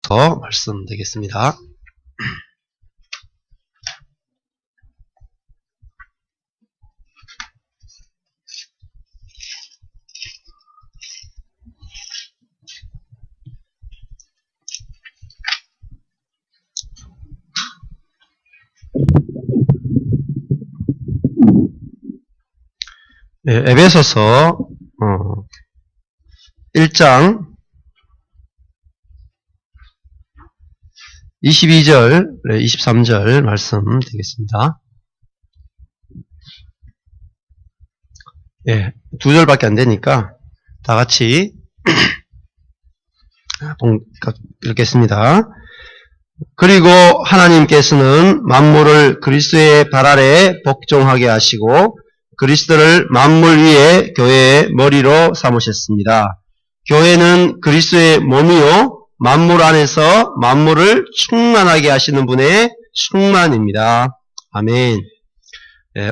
4절부터 말씀드리겠습니다. 에베소서 1장 22절, 23절 말씀 드리겠습니다. 두 절밖에 안 되니까 다 같이 읽겠습니다. 그리고 하나님께서는 만물을 그리스도의 발 아래 복종하게 하시고 그리스도를 만물 위에 교회의 머리로 삼으셨습니다. 교회는 그리스도의 몸이요 만물 안에서 만물을 충만하게 하시는 분의 충만입니다. 아멘.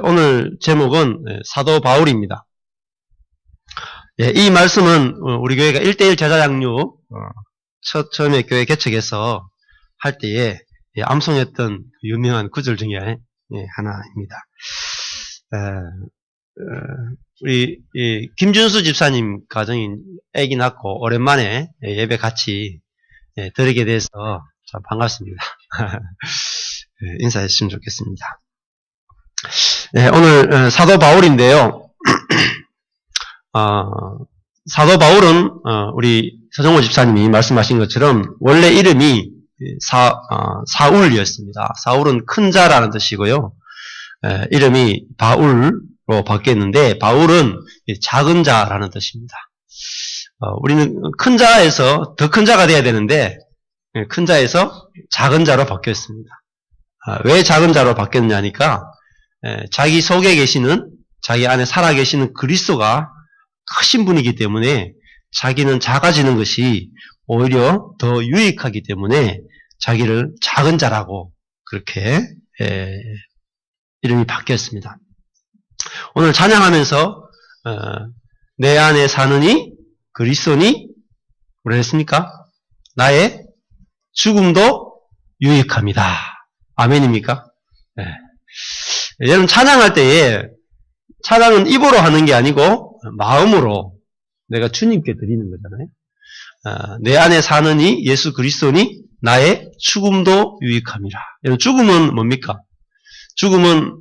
오늘 제목은 사도 바울입니다. 이 말씀은 우리 교회가 1:1 제자 양육 처음에 교회 개척해서 할 때에 암송했던 유명한 구절 중에 하나입니다. 우리 김준수 집사님 가정인 아기 낳고 오랜만에 예배 같이 드리게 돼서 참 반갑습니다. 인사했으면 좋겠습니다. 오늘 사도 바울인데요. 사도 바울은 우리 서정호 집사님이 말씀하신 것처럼 원래 이름이 사울이었습니다. 사울은 큰 자라는 뜻이고요. 이름이 바울로 바뀌었는데 바울은 작은 자라는 뜻입니다. 우리는 큰 자에서 더 큰 자가 돼야 되는데 큰 자에서 작은 자로 바뀌었습니다. 왜 작은 자로 바뀌었냐니까 자기 속에 계시는 자기 안에 살아계시는 그리스도가 크신 분이기 때문에 자기는 작아지는 것이 오히려 더 유익하기 때문에 자기를 작은 자라고 그렇게 이름이 바뀌었습니다. 오늘 찬양하면서 내 안에 사느니 그리스도니 뭐라 했습니까? 나의 죽음도 유익합니다. 아멘입니까? 여러분 찬양할 때에 찬양은 입으로 하는 게 아니고 마음으로 내가 주님께 드리는 거잖아요. 내 안에 사느니 예수 그리스도니 나의 죽음도 유익합니다. 여러분 죽음은 뭡니까? 죽음은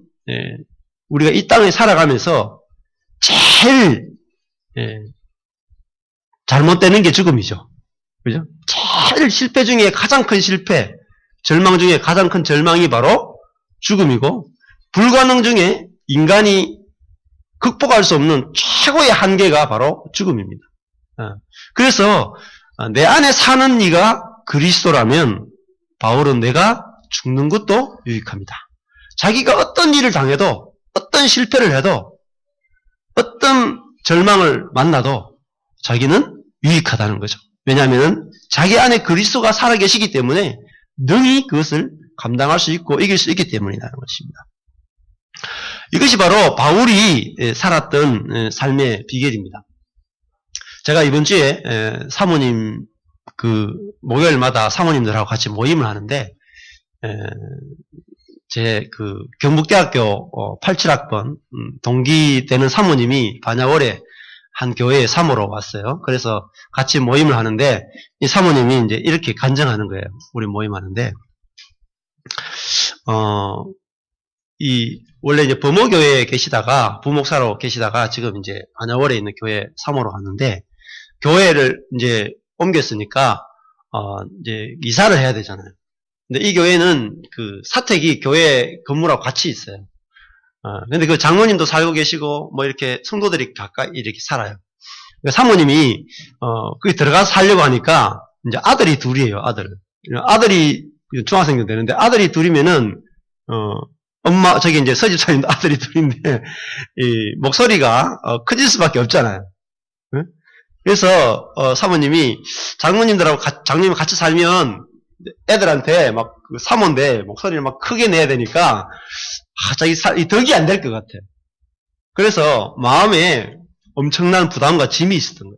우리가 이 땅에 살아가면서 제일 잘못되는 게 죽음이죠. 그죠? 제일 실패 중에 가장 큰 실패, 절망 중에 가장 큰 절망이 바로 죽음이고 불가능 중에 인간이 극복할 수 없는 최고의 한계가 바로 죽음입니다. 그래서 내 안에 사는 이가 그리스도라면 바울은 내가 죽는 것도 유익합니다. 자기가 어떤 일을 당해도 어떤 실패를 해도 어떤 절망을 만나도 자기는 유익하다는 거죠. 왜냐하면 자기 안에 그리스도가 살아계시기 때문에 능히 그것을 감당할 수 있고 이길 수 있기 때문이라는 것입니다. 이것이 바로 바울이 살았던 삶의 비결입니다. 제가 이번 주에 사모님 목요일마다 사모님들하고 같이 모임을 하는데 제 경북대학교 87학번 동기 되는 사모님이 반야월에 한 교회에 사모로 왔어요. 그래서 같이 모임을 하는데 이 사모님이 이제 이렇게 간증하는 거예요. 우리 모임하는데 원래 이제 범어교회에 계시다가 부목사로 계시다가 지금 이제 반야월에 있는 교회 사모로 왔는데 교회를 이제 옮겼으니까 이제 이사를 해야 되잖아요. 근데 이 교회는 사택이 교회 건물하고 같이 있어요. 근데 그 장로님도 살고 계시고, 뭐 이렇게 성도들이 가까이 이렇게 살아요. 사모님이, 거기 들어가서 살려고 하니까, 이제 아들이 둘이에요, 아들이 중학생도 되는데, 아들이 둘이면은, 저기 이제 서집사님도 아들이 둘인데, 이 목소리가, 커질 수밖에 없잖아요. 그래서, 사모님이, 장로님이 같이 살면, 애들한테 막 사모인데 목소리를 막 크게 내야 되니까 자기 덕이 안 될 것 같아. 그래서 마음에 엄청난 부담과 짐이 있었던 거예요.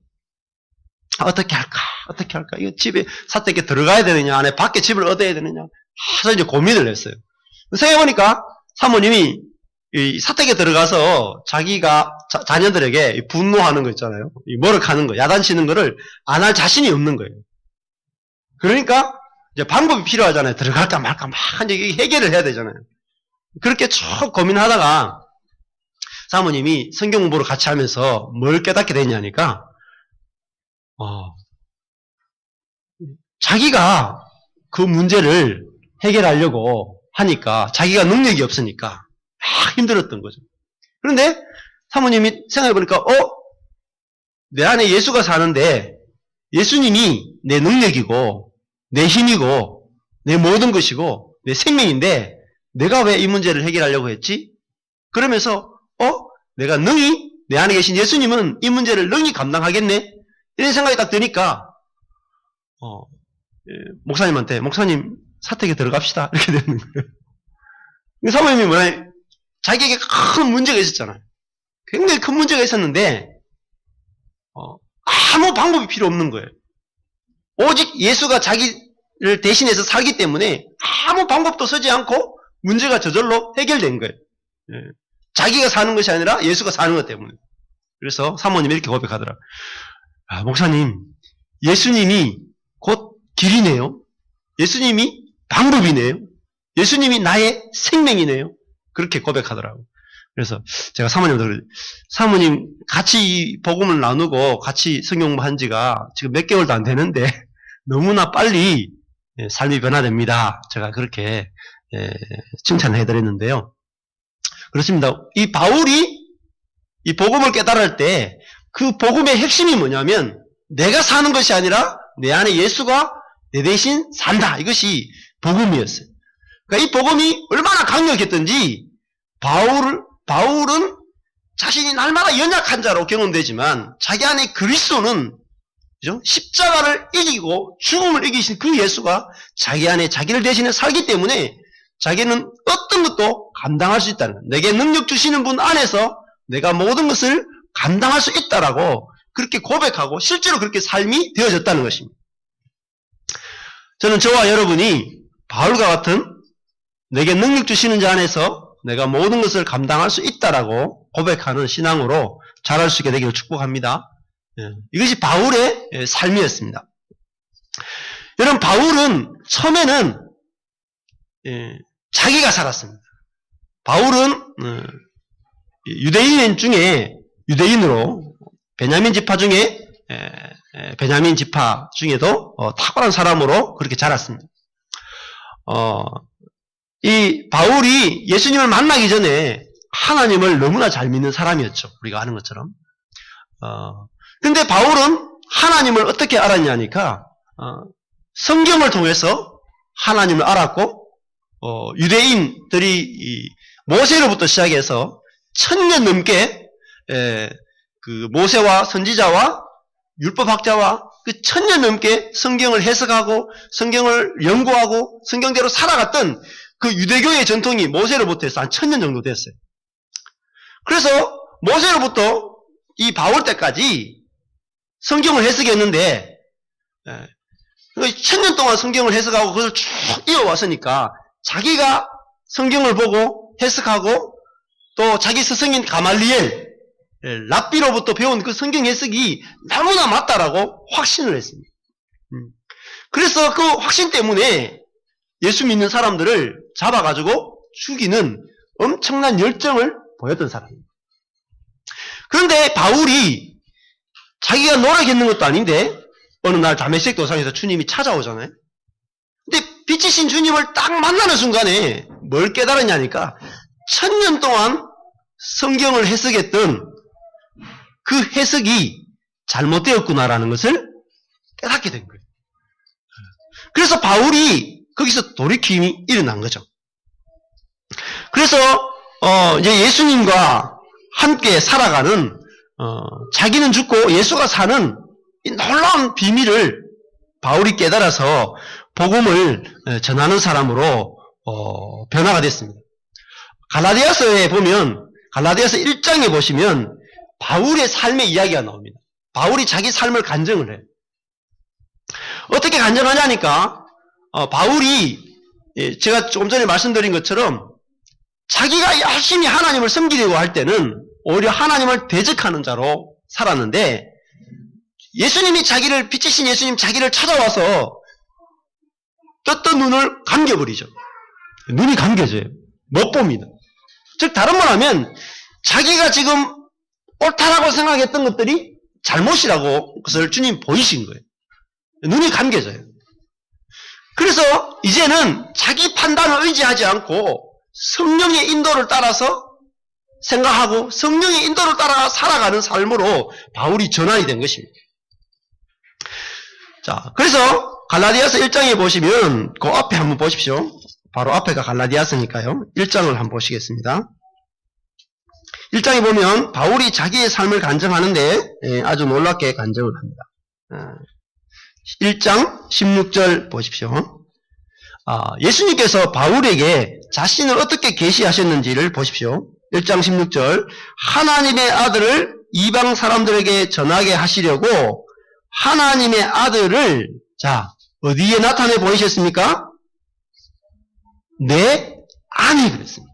어떻게 할까? 어떻게 할까? 이거 집에 사택에 들어가야 되느냐, 안에 밖에 집을 얻어야 되느냐, 하서 이제 고민을 했어요. 생각해보니까 사모님이 이 사택에 들어가서 자기가 자녀들에게 분노하는 거 있잖아요. 머럭하는 거, 야단치는 거를 안 할 자신이 없는 거예요. 그러니까 이제 방법이 필요하잖아요. 들어갈까 말까 막 이제 해결을 해야 되잖아요. 그렇게 쭉 고민하다가 사모님이 성경 공부를 같이 하면서 뭘 깨닫게 됐냐니까 자기가 그 문제를 해결하려고 하니까 자기가 능력이 없으니까 막 힘들었던 거죠. 그런데 사모님이 생각해보니까 내 안에 예수가 사는데 예수님이 내 능력이고 내 힘이고 내 모든 것이고 내 생명인데 내가 왜 이 문제를 해결하려고 했지? 그러면서 내가 능히 내 안에 계신 예수님은 이 문제를 능히 감당하겠네? 이런 생각이 딱 드니까 목사님한테 목사님 사택에 들어갑시다 이렇게 되는 거예요. 사모님이 뭐냐, 자기에게 큰 문제가 있었잖아요. 굉장히 큰 문제가 있었는데 아무 방법이 필요 없는 거예요. 오직 예수가 자기를 대신해서 살기 때문에 아무 방법도 쓰지 않고 문제가 저절로 해결된 거예요. 자기가 사는 것이 아니라 예수가 사는 것 때문에. 그래서 사모님이 이렇게 고백하더라. 목사님, 예수님이 곧 길이네요. 예수님이 방법이네요. 예수님이 나의 생명이네요. 그렇게 고백하더라고요. 그래서 제가 사모님 같이 이 복음을 나누고 같이 성경 공부한 지가 지금 몇 개월도 안 되는데 너무나 빨리 삶이 변화됩니다. 제가 그렇게 칭찬을 해드렸는데요. 그렇습니다. 이 바울이 이 복음을 깨달을 때 그 복음의 핵심이 뭐냐면 내가 사는 것이 아니라 내 안에 예수가 내 대신 산다. 이것이 복음이었어요. 그러니까 이 복음이 얼마나 강력했던지 바울은 자신이 날마다 연약한 자로 경험되지만 자기 안에 그리스도는 그죠? 십자가를 이기고 죽음을 이기신 그 예수가 자기 안에 자기를 대신해 살기 때문에 자기는 어떤 것도 감당할 수 있다는 거예요. 내게 능력 주시는 분 안에서 내가 모든 것을 감당할 수 있다라고 그렇게 고백하고 실제로 그렇게 삶이 되어졌다는 것입니다. 저는 저와 여러분이 바울과 같은 내게 능력 주시는 자 안에서 내가 모든 것을 감당할 수 있다라고 고백하는 신앙으로 자랄 수 있게 되기를 축복합니다. 이것이 바울의 삶이었습니다. 여러분, 바울은 처음에는 자기가 살았습니다. 바울은 유대인 중에 유대인으로 베냐민 지파 중에도 탁월한 사람으로 그렇게 자랐습니다. 이 바울이 예수님을 만나기 전에 하나님을 너무나 잘 믿는 사람이었죠. 우리가 아는 것처럼. 근데 바울은 하나님을 어떻게 알았냐니까 성경을 통해서 하나님을 알았고 유대인들이 모세로부터 시작해서 1000년 넘게 그 모세와 선지자와 율법학자와 그 1000년 넘게 성경을 해석하고 성경을 연구하고 성경대로 살아갔던 그 유대교의 전통이 모세로부터 해서 한 1000년 정도 됐어요. 그래서 모세로부터 이 바울 때까지 성경을 해석했는데 1000년 동안 성경을 해석하고 그걸 쭉 이어왔으니까 자기가 성경을 보고 해석하고 또 자기 스승인 가말리엘, 랍비로부터 배운 그 성경 해석이 너무나 맞다라고 확신을 했습니다. 그래서 그 확신 때문에 예수 믿는 사람들을 잡아가지고 죽이는 엄청난 열정을 보였던 사람입니다. 그런데 바울이 자기가 노력했는 것도 아닌데 어느 날 다메섹 도상에서 주님이 찾아오잖아요. 근데 빛이신 주님을 딱 만나는 순간에 뭘 깨달았냐니까 1000년 동안 성경을 해석했던 그 해석이 잘못되었구나라는 것을 깨닫게 된 거예요. 그래서 바울이 거기서 돌이킴이 일어난 거죠. 그래서 이제 예수님과 함께 살아가는 자기는 죽고 예수가 사는 이 놀라운 비밀을 바울이 깨달아서 복음을 전하는 사람으로 변화가 됐습니다. 갈라디아서에 보면 갈라디아서 1장에 보시면 바울의 삶의 이야기가 나옵니다. 바울이 자기 삶을 간증을 해요. 어떻게 간증하냐니까, 바울이, 제가 조금 전에 말씀드린 것처럼, 자기가 열심히 하나님을 섬기려고 할 때는 오히려 하나님을 대적하는 자로 살았는데, 예수님이 빛이신 예수님 자기를 찾아와서 떴던 눈을 감겨버리죠. 눈이 감겨져요. 못 봅니다. 즉, 다른 말하면, 자기가 지금 옳다라고 생각했던 것들이 잘못이라고 그것을 주님 보이신 거예요. 눈이 감겨져요. 그래서 이제는 자기 판단을 의지하지 않고 성령의 인도를 따라서 생각하고 성령의 인도를 따라 살아가는 삶으로 바울이 전환이 된 것입니다. 자, 그래서 갈라디아서 1장에 보시면 그 앞에 한번 보십시오. 바로 앞에가 갈라디아서니까요. 1장을 한번 보시겠습니다. 1장에 보면 바울이 자기의 삶을 간증하는데 아주 놀랍게 간증을 합니다. 1장 16절 보십시오. 예수님께서 바울에게 자신을 어떻게 계시하셨는지를 보십시오. 1장 16절 하나님의 아들을 이방 사람들에게 전하게 하시려고 하나님의 아들을 어디에 나타내 보이셨습니까? 내 안에 그랬습니다.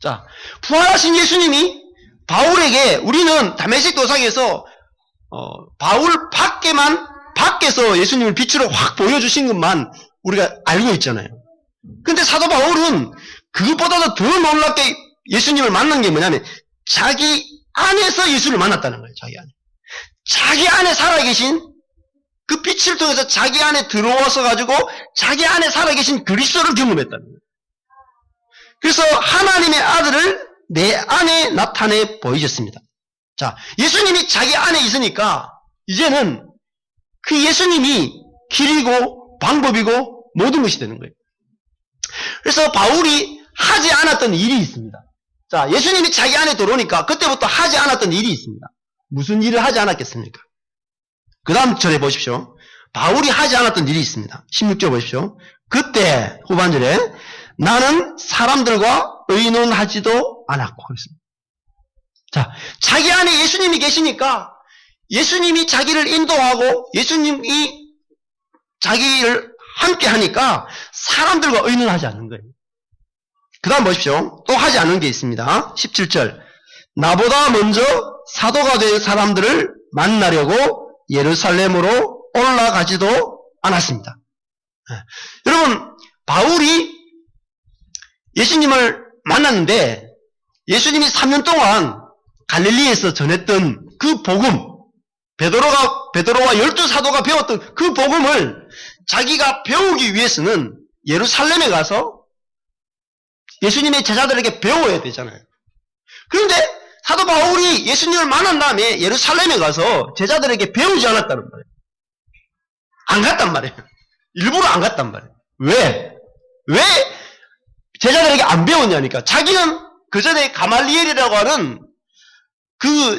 자, 부활하신 예수님이 바울에게 우리는 다메섹 도상에서 바울 밖에서 예수님을 빛으로 확 보여주신 것만 우리가 알고 있잖아요. 근데 사도 바울은 그것보다도 더 놀랍게 예수님을 만난 게 뭐냐면 자기 안에서 예수를 만났다는 거예요. 자기 안에 살아계신 그 빛을 통해서 자기 안에 들어와서 가지고 자기 안에 살아계신 그리스도를 경험했다는 거예요. 그래서 하나님의 아들을 내 안에 나타내 보이셨습니다. 자, 예수님이 자기 안에 있으니까 이제는 그 예수님이 길이고 방법이고 모든 것이 되는 거예요. 그래서 바울이 하지 않았던 일이 있습니다. 자, 예수님이 자기 안에 들어오니까 그때부터 하지 않았던 일이 있습니다. 무슨 일을 하지 않았겠습니까? 그 다음 절에 보십시오. 바울이 하지 않았던 일이 있습니다. 16절 보십시오. 그때 후반절에 나는 사람들과 의논하지도 않았고 그랬습니다. 자, 자기 안에 예수님이 계시니까 예수님이 자기를 인도하고 예수님이 자기를 함께 하니까 사람들과 의논하지 않는 거예요. 그 다음 보십시오. 또 하지 않은 게 있습니다. 17절 나보다 먼저 사도가 된 사람들을 만나려고 예루살렘으로 올라가지도 않았습니다. 여러분, 바울이 예수님을 만났는데 예수님이 3년 동안 갈릴리에서 전했던 그 복음, 베드로와 12사도가 배웠던 그 복음을 자기가 배우기 위해서는 예루살렘에 가서 예수님의 제자들에게 배워야 되잖아요. 그런데 사도 바울이 예수님을 만난 다음에 예루살렘에 가서 제자들에게 배우지 않았다는 말이에요. 안 갔단 말이에요. 일부러 안 갔단 말이에요. 왜 제자들에게 안 배웠냐니까. 자기는 그 전에 가말리엘이라고 하는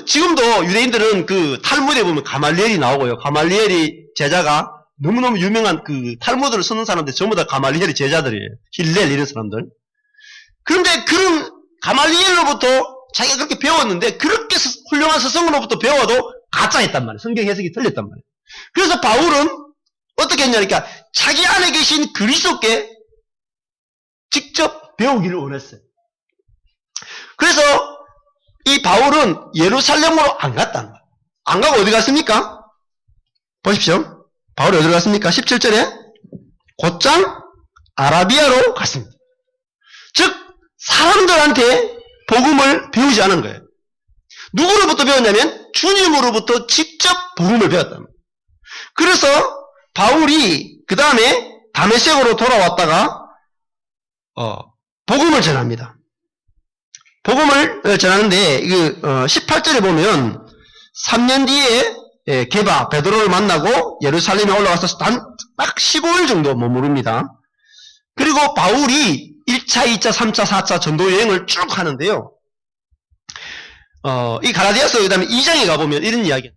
지금도 유대인들은 그 탈무드에 보면 가말리엘이 나오고요. 가말리엘이 제자가 너무너무 유명한 그 탈무드를 쓰는 사람들 전부 다 가말리엘이 제자들이에요. 힐렐 이런 사람들. 그런데 그런 가말리엘로부터 자기가 그렇게 배웠는데 그렇게 훌륭한 스승으로부터 배워도 가짜였단 말이에요. 성경 해석이 틀렸단 말이에요. 그래서 바울은 어떻게 했냐니까 자기 안에 계신 그리스도께 직접 배우기를 원했어요. 그래서 이 바울은 예루살렘으로 안 갔다는 거예요. 안 가고 어디 갔습니까? 보십시오. 바울이 어디로 갔습니까? 17절에 곧장 아라비아로 갔습니다. 즉 사람들한테 복음을 배우지 않은 거예요. 누구로부터 배웠냐면 주님으로부터 직접 복음을 배웠다는 거예요. 그래서 바울이 그 다음에 다메섹으로 돌아왔다가 복음을 전합니다. 복음을 전하는데 18절에 보면 3년 뒤에 게바 베드로를 만나고 예루살렘에 올라가서 딱 15일 정도 머무릅니다. 그리고 바울이 1차, 2차, 3차, 4차 전도 여행을 쭉 하는데요. 이 갈라디아서 그다음에 2장에 가보면 이런 이야기.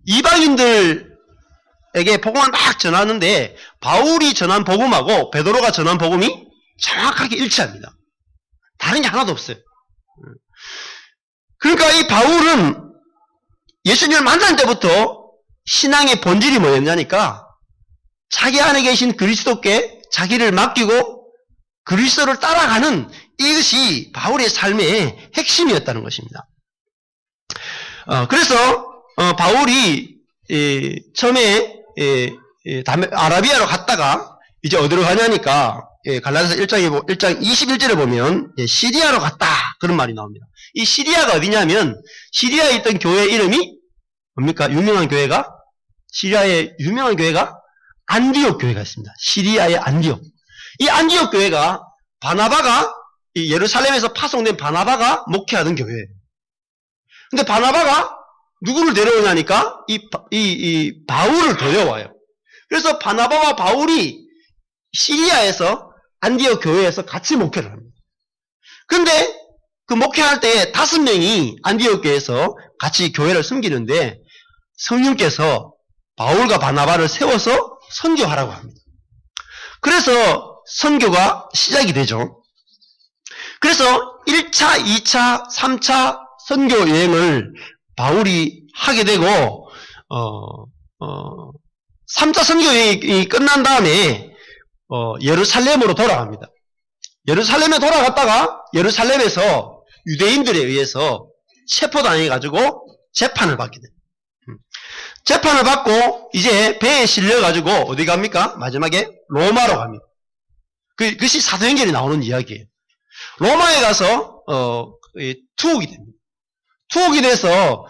이방인들에게 복음을 막 전하는데 바울이 전한 복음하고 베드로가 전한 복음이 정확하게 일치합니다. 다른 게 하나도 없어요. 그러니까 이 바울은 예수님을 만날 때부터 신앙의 본질이 뭐였냐니까 자기 안에 계신 그리스도께 자기를 맡기고 그리스도를 따라가는 이것이 바울의 삶의 핵심이었다는 것입니다. 그래서 바울이 처음에 아라비아로 갔다가 이제 어디로 가냐니까 갈라디아서 1장 21절에 보면 시리아로 갔다 그런 말이 나옵니다. 이 시리아가 어디냐면 시리아에 있던 교회 이름이 뭡니까? 유명한 교회가 시리아의 유명한 교회가 안디옥 교회가 있습니다. 시리아의 안디옥. 이 안디옥 교회가 바나바가 이 예루살렘에서 파송된 바나바가 목회하던 교회예요. 근데 바나바가 누구를 데려오냐니까 이 바울을 데려와요. 그래서 바나바와 바울이 시리아에서 안디옥 교회에서 같이 목회를 합니다. 근데 그 목회할 때 5명이 안디옥 교회에서 같이 교회를 섬기는데 성령께서 바울과 바나바를 세워서 선교하라고 합니다. 그래서 선교가 시작이 되죠. 그래서 1차, 2차, 3차 선교 여행을 바울이 하게 되고 3차 선교 여행이 끝난 다음에 예루살렘으로 돌아갑니다. 예루살렘에 돌아갔다가 예루살렘에서 유대인들에 의해서 체포당해가지고 재판을 받게 됩니다. 재판을 받고 이제 배에 실려가지고 어디 갑니까? 마지막에 로마로 갑니다. 그것이 사도행전에 나오는 이야기예요. 로마에 가서 투옥이 됩니다. 투옥이 돼서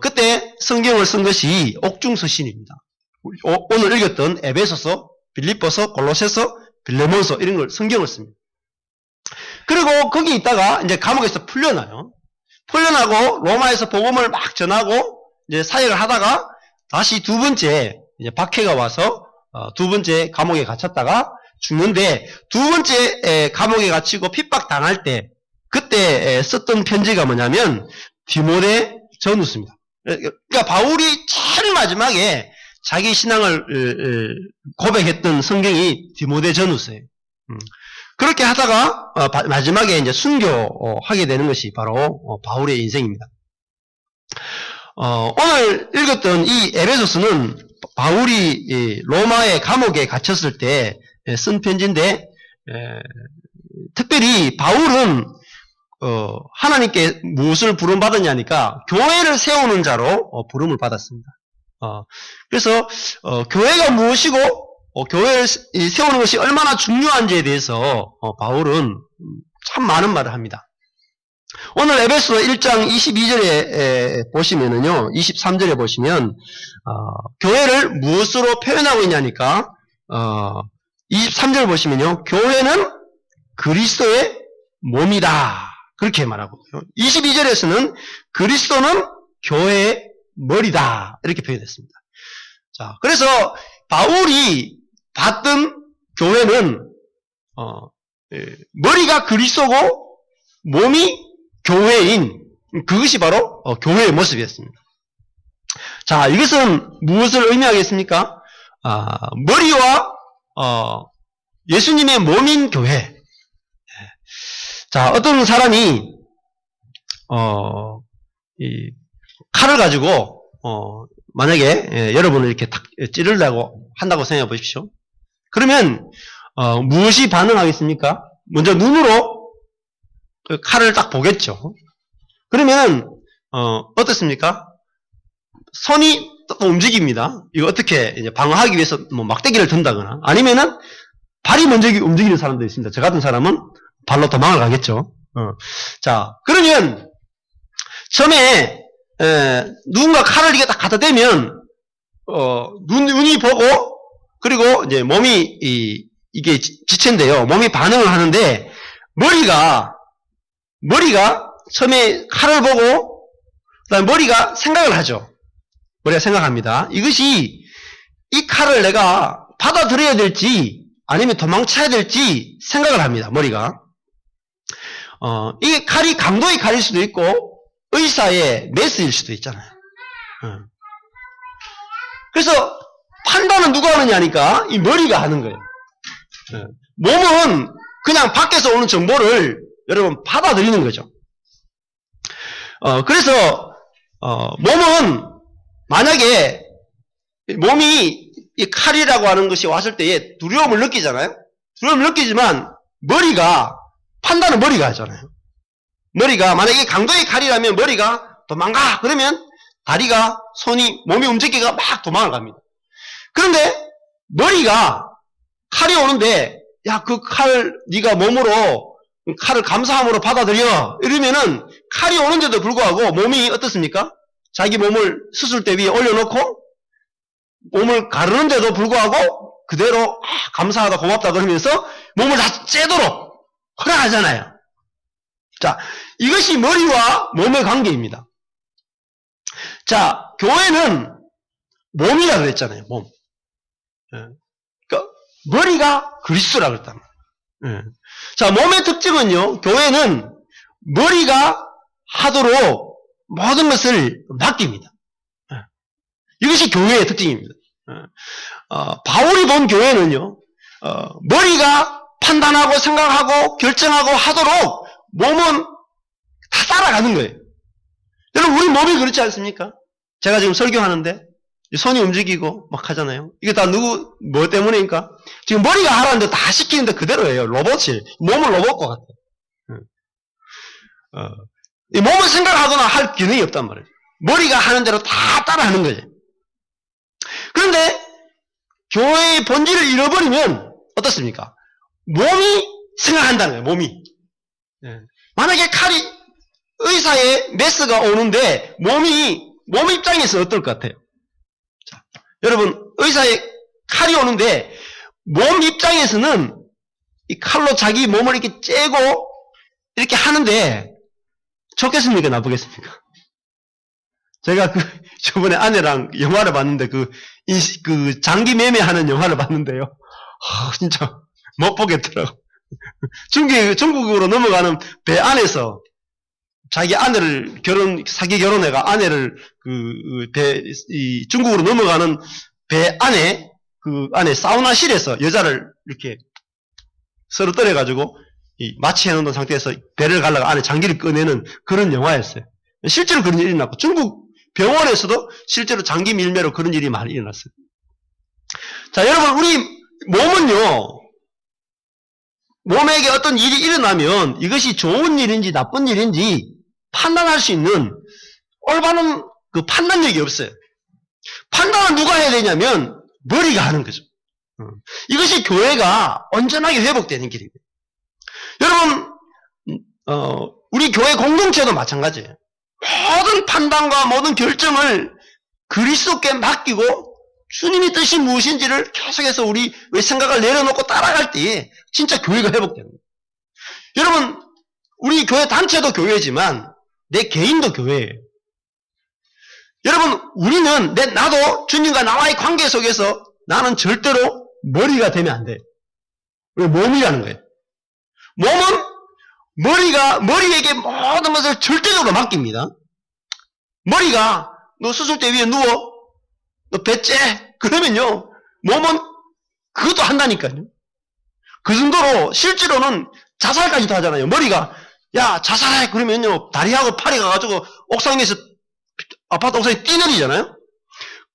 그때 성경을 쓴 것이 옥중서신입니다. 오늘 읽었던 에베소서, 빌립보서, 골로새서, 빌레몬서 이런 걸 성경을 씁니다. 그리고 거기 있다가 이제 감옥에서 풀려나요. 풀려나고 로마에서 복음을 막 전하고 이제 사역을 하다가 다시 두 번째 이제 박해가 와서 두 번째 감옥에 갇혔다가 죽는데 두 번째 감옥에 갇히고 핍박 당할 때 그때 썼던 편지가 뭐냐면 디모데 전후서입니다. 그러니까 바울이 제일 마지막에 자기 신앙을 고백했던 성경이 디모데 전후서예요. 그렇게 하다가 마지막에 이제 순교하게 되는 것이 바로 바울의 인생입니다. 오늘 읽었던 이 에베소서는 바울이 로마의 감옥에 갇혔을 때 쓴 편지인데 특별히 바울은 하나님께 무엇을 부름받았냐니까 교회를 세우는 자로 부름을 받았습니다. 그래서 교회가 무엇이고 교회를 세우는 것이 얼마나 중요한지에 대해서 바울은 참 많은 말을 합니다. 오늘 에베소 1장 22절에 보시면은요, 23절에 보시면 교회를 무엇으로 표현하고 있냐니까 23절 보시면요, 교회는 그리스도의 몸이다 그렇게 말하고 22절에서는 그리스도는 교회의 머리다 이렇게 표현했습니다. 자, 그래서 바울이 봤던 교회는 머리가 그리스도고 몸이 교회인 그것이 바로 교회의 모습이었습니다. 자, 이것은 무엇을 의미하겠습니까? 머리와 예수님의 몸인 교회. 자, 어떤 사람이 이 칼을 가지고 만약에 여러분을 이렇게 탁 찌르려고 한다고 생각해 보십시오. 그러면 무엇이 반응하겠습니까? 먼저 눈으로 그 칼을 딱 보겠죠. 그러면 어떻습니까? 손이 또 움직입니다. 이거 어떻게 이제 방어하기 위해서 뭐 막대기를 든다거나 아니면은 발이 먼저 움직이는 사람도 있습니다. 저 같은 사람은 발로 도망을 가겠죠. 자, 그러면 처음에 누군가 칼을 이게 딱 갖다 대면 눈이 보고 그리고 이제 몸이 이게 지체인데요. 몸이 반응을 하는데 머리가 처음에 칼을 보고 그다음에 머리가 생각을 하죠. 머리가 생각합니다. 이것이 이 칼을 내가 받아들여야 될지 아니면 도망쳐야 될지 생각을 합니다. 머리가. 이 칼이 강도의 칼일 수도 있고 의사의 메스일 수도 있잖아요. 그래서 판단은 누가 하느냐니까 이 머리가 하는 거예요. 몸은 그냥 밖에서 오는 정보를 여러분 받아들이는 거죠. 그래서 몸은 만약에 몸이 이 칼이라고 하는 것이 왔을 때에 두려움을 느끼잖아요. 두려움을 느끼지만 머리가 판단은 머리가 하잖아요. 머리가 만약에 강도의 칼이라면 머리가 도망가 그러면 다리가 손이 몸이 움직이가 막 도망을 갑니다. 그런데 머리가 칼이 오는데 야 그 칼 네가 몸으로 칼을 감사함으로 받아들여 이러면은 칼이 오는데도 불구하고 몸이 어떻습니까? 자기 몸을 수술대 위에 올려놓고 몸을 가르는데도 불구하고 그대로 감사하다 고맙다 그러면서 몸을 다 째도록 허락하잖아요. 자, 이것이 머리와 몸의 관계입니다. 자, 교회는 몸이라 그랬잖아요. 몸. 그러니까 머리가 그리스도라 그랬단 말이에요. 자, 몸의 특징은요. 교회는 머리가 하도록 모든 것을 맡깁니다. 이것이 교회의 특징입니다. 바울이 본 교회는요. 머리가 판단하고 생각하고 결정하고 하도록 몸은 다 따라가는 거예요. 여러분 우리 몸이 그렇지 않습니까? 제가 지금 설교하는데 손이 움직이고 막 하잖아요. 이게 다 누구 뭐 때문입니까? 지금 머리가 하라는데 다 시키는데 그대로예요. 로봇이. 몸은 로봇과 같아요. 이 몸을 생각하거나 할 기능이 없단 말이에요. 머리가 하는 대로 다 따라하는 거예요. 그런데 교회의 본질을 잃어버리면 어떻습니까? 몸이 생각한다는 거예요. 몸이. 만약에 칼이 의사의 메스가 오는데 몸 입장에서 어떨 것 같아요? 자, 여러분 의사의 칼이 오는데 몸 입장에서는 이 칼로 자기 몸을 이렇게 째고 이렇게 하는데 좋겠습니까? 나쁘겠습니까? 제가 저번에 아내랑 영화를 봤는데 그 장기 매매하는 영화를 봤는데요. 진짜 못 보겠더라고. 중국으로 넘어가는 배 안에서 자기 아내를 사기 결혼해가 아내를 중국으로 넘어가는 배 안에 그 안에 사우나실에서 여자를 이렇게 서로 떨어가지고 마취해 놓은 상태에서 배를 갈라가 안에 장기를 꺼내는 그런 영화였어요. 실제로 그런 일이 났고 중국 병원에서도 실제로 장기 밀매로 그런 일이 많이 일어났어요. 자, 여러분 우리 몸은요. 몸에게 어떤 일이 일어나면 이것이 좋은 일인지 나쁜 일인지 판단할 수 있는 올바른 그 판단력이 없어요. 판단은 누가 해야 되냐면 머리가 하는 거죠. 이것이 교회가 온전하게 회복되는 길입니다. 여러분 우리 교회 공동체도 마찬가지예요. 모든 판단과 모든 결정을 그리스도께 맡기고 주님의 뜻이 무엇인지를 계속해서 우리 생각을 내려놓고 따라갈 때 진짜 교회가 회복되는 거예요. 여러분 우리 교회 단체도 교회지만 내 개인도 교회예요. 여러분 우리는 나도 주님과 나와의 관계 속에서 나는 절대로 머리가 되면 안 돼요. 왜? 몸이라는 거예요. 몸은 머리에게 모든 것을 절대적으로 맡깁니다. 머리가 너 수술대 위에 누워 너 배째 그러면요 몸은 그것도 한다니까요. 그 정도로 실제로는 자살까지도 하잖아요. 머리가 야 자살해 그러면요 다리하고 팔이 가가지고 옥상에서 아파트 옥상에 뛰내리잖아요.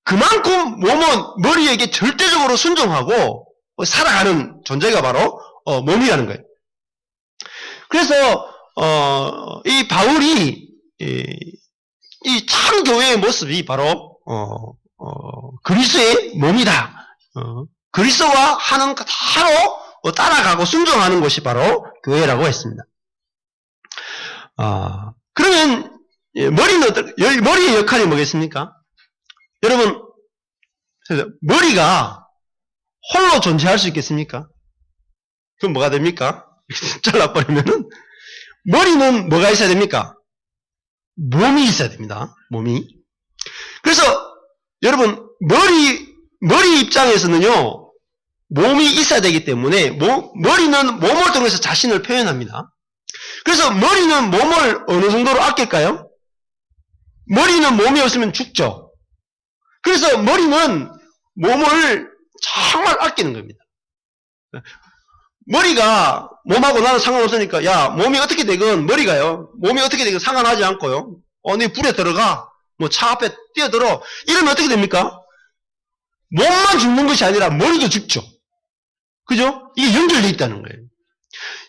그만큼 몸은 머리에게 절대적으로 순종하고 살아가는 존재가 바로 몸이라는 거예요. 그래서 이 바울이 이 참 교회의 모습이 바로 그리스도의 몸이다. 그리스도와 하는 하로 따라가고 순종하는 것이 바로 교회라고 했습니다. 그러면 머리의 역할이 뭐겠습니까? 여러분 머리가 홀로 존재할 수 있겠습니까? 그럼 뭐가 됩니까? 잘라버리면은 머리는 뭐가 있어야 됩니까? 몸이 있어야 됩니다. 몸이. 그래서 여러분 머리 입장에서는요 몸이 있어야 되기 때문에 머리는 몸을 통해서 자신을 표현합니다. 그래서 머리는 몸을 어느 정도로 아낄까요? 머리는 몸이 없으면 죽죠. 그래서 머리는 몸을 정말 아끼는 겁니다. 머리가 몸하고 나는 상관없으니까 야 몸이 어떻게 되건 머리가요. 몸이 어떻게 되건 상관하지 않고요. 네 불에 들어가. 뭐 차 앞에 뛰어들어. 이러면 어떻게 됩니까? 몸만 죽는 것이 아니라 머리도 죽죠. 그죠? 이게 연결되어 있다는 거예요.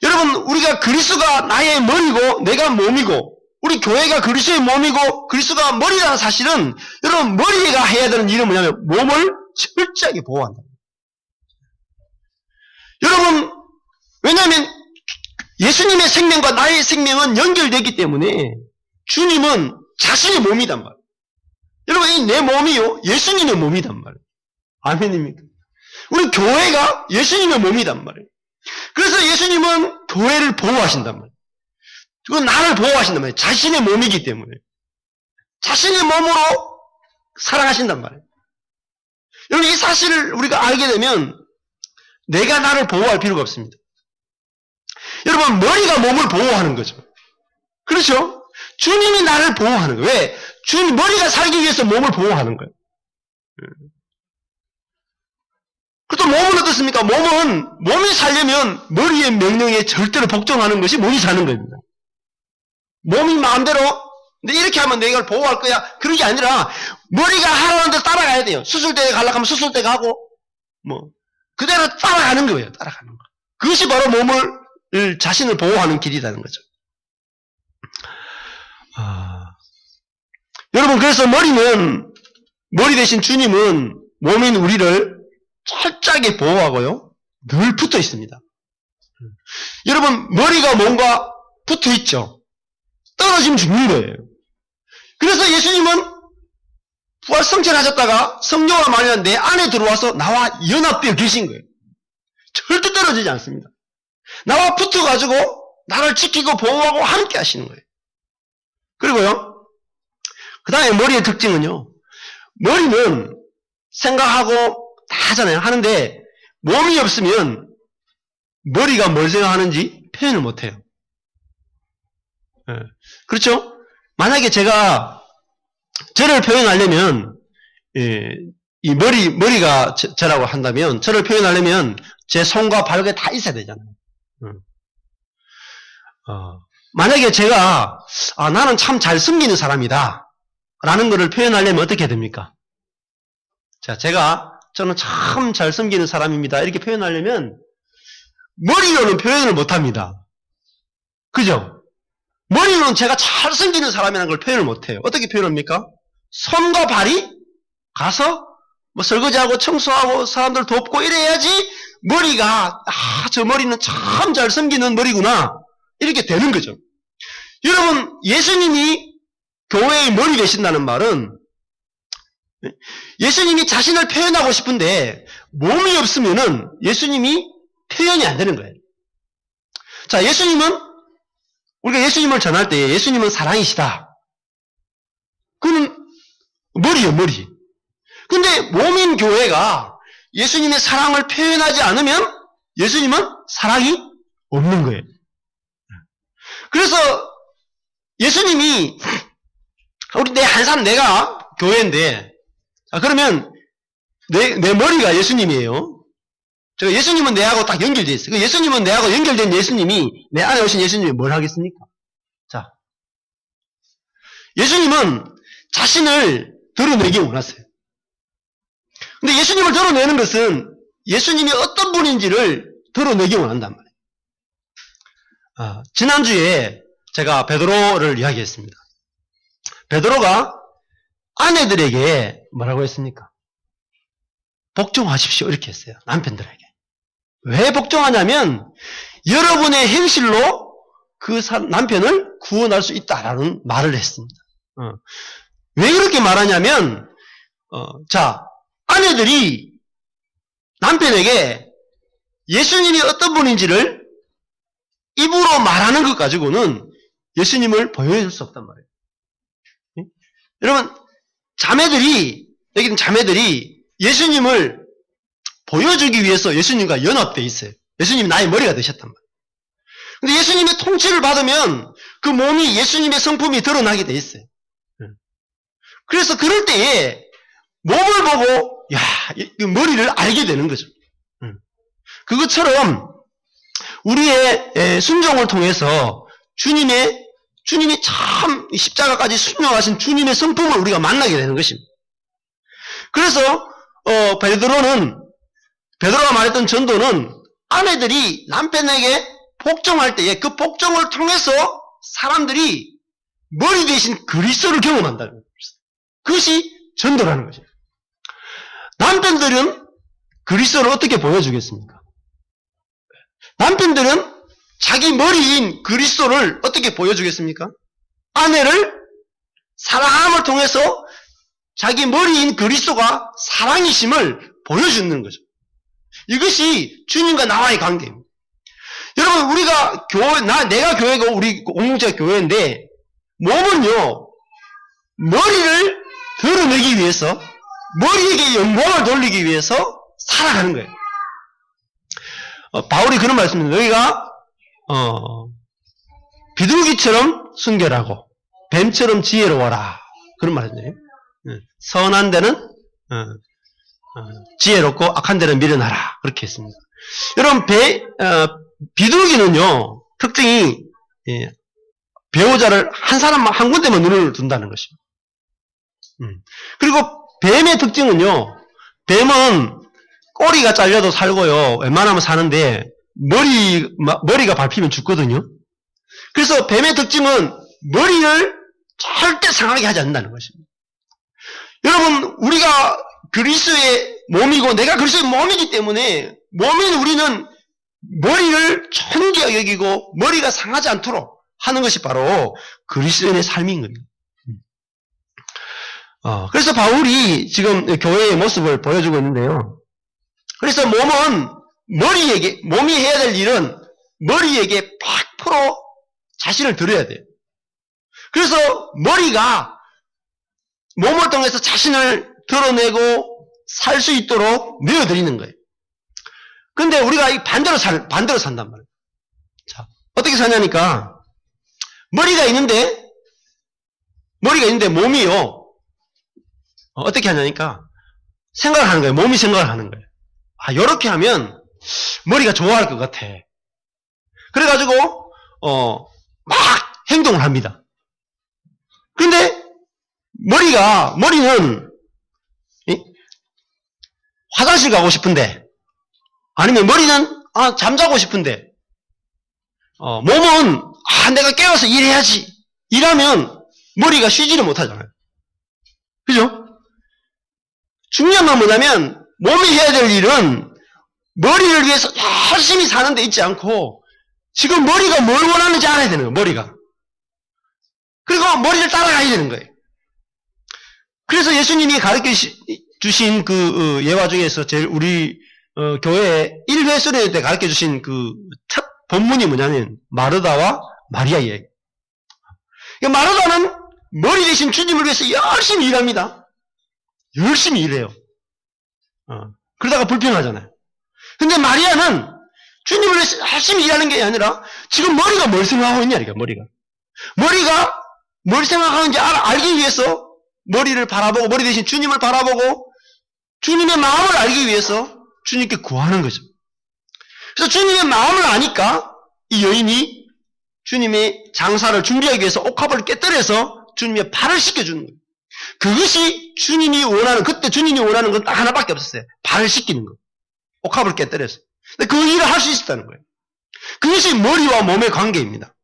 여러분, 우리가 그리스도가 나의 머리고 내가 몸이고 우리 교회가 그리스도의 몸이고 그리스도가 머리라는 사실은 여러분 머리가 해야 되는 일은 뭐냐면 몸을 철저하게 보호한다. 여러분, 왜냐하면 예수님의 생명과 나의 생명은 연결되기 때문에 주님은 자신의 몸이단 말이에요. 여러분, 이 내 몸이요 예수님의 몸이단 말이에요. 아멘입니까? 우리 교회가 예수님의 몸이단 말이에요. 그래서 예수님은 교회를 보호하신단 말이에요. 그건 나를 보호하신단 말이에요. 자신의 몸이기 때문에. 자신의 몸으로 사랑하신단 말이에요. 여러분, 이 사실을 우리가 알게 되면 내가 나를 보호할 필요가 없습니다. 여러분, 머리가 몸을 보호하는 거죠. 그렇죠? 주님이 나를 보호하는 거예요. 왜? 주님, 머리가 살기 위해서 몸을 보호하는 거예요. 또 몸은 어떻습니까? 몸이 살려면 머리의 명령에 절대로 복종하는 것이 몸이 사는 겁니다. 몸이 마음대로, 근데 이렇게 하면 내가 이걸 보호할 거야. 그런 게 아니라, 머리가 하라는 대로 따라가야 돼요. 수술대에 가려고 하면 수술대 가고, 그대로 따라가는 거예요. 따라가는 거. 그것이 바로 자신을 보호하는 길이라는 거죠. 여러분, 그래서 머리 대신 주님은 몸인 우리를 철저하게 보호하고요. 늘 붙어 있습니다. 여러분, 머리가 몸과 붙어 있죠. 떨어지면 죽는 거예요. 그래서 예수님은 부활 성천하셨다가 성령을 만나 내 안에 들어와서 나와 연합되어 계신 거예요. 절대 떨어지지 않습니다. 나와 붙어가지고 나를 지키고 보호하고 함께 하시는 거예요. 그리고요, 그 다음에 머리의 특징은요, 머리는 생각하고 다 하잖아요. 하는데 몸이 없으면 머리가 뭘 생각하는지 표현을 못해요. 그렇죠? 만약에 제가 저를 표현하려면 이 머리가 저라고 한다면 저를 표현하려면 제 손과 발에 다 있어야 되잖아요. 만약에 제가 나는 참 잘 숨기는 사람이다 라는 것을 표현하려면 어떻게 됩니까? 자, 저는 참 잘 숨기는 사람입니다 이렇게 표현하려면 머리로는 표현을 못합니다. 그죠? 머리로는 제가 잘 숨기는 사람이라는 걸 표현을 못해요. 어떻게 표현합니까? 손과 발이 가서 설거지하고 청소하고 사람들 돕고 이래야지 머리가 저 머리는 참 잘 숨기는 머리구나 이렇게 되는 거죠. 여러분, 예수님이 교회의 머리 되신다는 말은 예수님이 자신을 표현하고 싶은데 몸이 없으면은 예수님이 표현이 안 되는 거예요. 자, 우리가 예수님을 전할 때 예수님은 사랑이시다. 그는 머리예요, 머리. 근데 몸인 교회가 예수님의 사랑을 표현하지 않으면 예수님은 사랑이 없는 거예요. 그래서 예수님이 내가 교회인데 그러면 내 머리가 예수님이에요. 제가 예수님은 내하고 딱 연결되어 있어요. 예수님은 내하고 연결된 예수님이 내 안에 오신 예수님이 뭘 하겠습니까? 자, 예수님은 자신을 드러내기 원하세요. 근데 예수님을 드러내는 것은 예수님이 어떤 분인지를 드러내기 원한단 말이에요. 지난주에 제가 베드로를 이야기했습니다. 베드로가 아내들에게 뭐라고 했습니까? 복종하십시오 이렇게 했어요. 남편들에게. 왜 복종하냐면 여러분의 행실로 그 남편을 구원할 수 있다라는 말을 했습니다. 왜 이렇게 말하냐면 아내들이 남편에게 예수님이 어떤 분인지를 입으로 말하는 것 가지고는 예수님을 보여줄 수 없단 말이에요. 여러분, 여기는 자매들이 예수님을 보여주기 위해서 예수님과 연합되어 있어요. 예수님이 나의 머리가 되셨단 말이에요. 근데 예수님의 통치를 받으면 그 몸이 예수님의 성품이 드러나게 돼 있어요. 그래서 그럴 때에 몸을 보고 이 머리를 알게 되는 거죠. 그것처럼 우리의 순종을 통해서 주님의 주님이 참 십자가까지 순종하신 주님의 성품을 우리가 만나게 되는 것입니다. 그래서 베드로가 말했던 전도는 아내들이 남편에게 복종할 때에 그 복종을 통해서 사람들이 머리 대신 그리스도를 경험한다는 것입니다. 그것이 전도라는 것입니다. 남편들은 그리스도를 어떻게 보여주겠습니까? 남편들은 자기 머리인 그리스도를 어떻게 보여주겠습니까? 아내를 사랑함을 통해서 자기 머리인 그리스도가 사랑이심을 보여주는 거죠. 이것이 주님과 나와의 관계입니다. 여러분, 우리가 내가 교회고 우리 공동체가 교회인데, 몸은요, 머리를 드러내기 위해서, 머리에게 영광을 돌리기 위해서 살아가는 거예요. 바울이 그런 말씀입니다. 너희가 비둘기처럼 순결하고 뱀처럼 지혜로워라. 그런 말이에요. 선한 데는 지혜롭고 악한 데는 미련하라. 그렇게 했습니다. 여러분, 비둘기는요, 특징이 배우자를 한 사람만 한 군데만 눈을 둔다는 것입니다. 그리고 뱀의 특징은요, 뱀은 꼬리가 잘려도 살고요, 웬만하면 사는데 머리가 밟히면 죽거든요. 그래서 뱀의 특징은 머리를 절대 상하게 하지 않는다는 것입니다. 여러분, 우리가 그리스도의 몸이고 내가 그리스도의 몸이기 때문에 몸인 우리는 머리를 존귀하게 여기고 머리가 상하지 않도록 하는 것이 바로 그리스도인의 삶인 겁니다. 그래서 바울이 지금 교회의 모습을 보여주고 있는데요. 그래서 몸이 해야 될 일은 머리에게 100% 자신을 드려야 돼요. 그래서 머리가 몸을 통해서 자신을 드러내고 살 수 있도록 내어드리는 거예요. 근데 우리가 반대로 산단 말이에요. 자, 어떻게 사냐니까, 머리가 있는데 몸이요, 어떻게 하냐니까, 생각을 하는 거예요. 몸이 생각을 하는 거예요. 요렇게 하면 머리가 좋아할 것 같아. 그래가지고 막 행동을 합니다. 근데 머리는 화장실 가고 싶은데, 아니면 머리는 잠자고 싶은데, 몸은 내가 깨워서 일해야지, 이러면 머리가 쉬지를 못하잖아요. 그죠? 중요한 건 뭐냐면, 몸이 해야 될 일은 머리를 위해서 열심히 사는 데 있지 않고, 지금 머리가 뭘 원하는지 알아야 되는 거예요, 머리가. 그리고 머리를 따라가야 되는 거예요. 그래서 예수님이 가르쳐 주신 그 예화 중에서 제일 우리 교회 1회 수련회 때 가르쳐 주신 그 첫 본문이 뭐냐면 마르다와 마리아예요. 마르다는 머리 대신 주님을 위해서 열심히 일합니다. 열심히 일해요. 그러다가 불평하잖아요. 근데 마리아는 주님을 위해서 열심히 일하는 게 아니라 지금 머리가 뭘 생각하고 있냐니까, 머리가 뭘 생각하는지 알기 위해서 머리를 바라보고, 머리 대신 주님을 바라보고 주님의 마음을 알기 위해서 주님께 구하는 거죠. 그래서 주님의 마음을 아니까 이 여인이 주님의 장사를 준비하기 위해서 옥합을 깨뜨려서 주님의 발을 씻겨주는 거예요. 그것이 그때 주님이 원하는 건 딱 하나밖에 없었어요. 발을 씻기는 거. 옥합을 깨뜨려서. 근데 그 일을 할 수 있었다는 거예요. 그것이 머리와 몸의 관계입니다.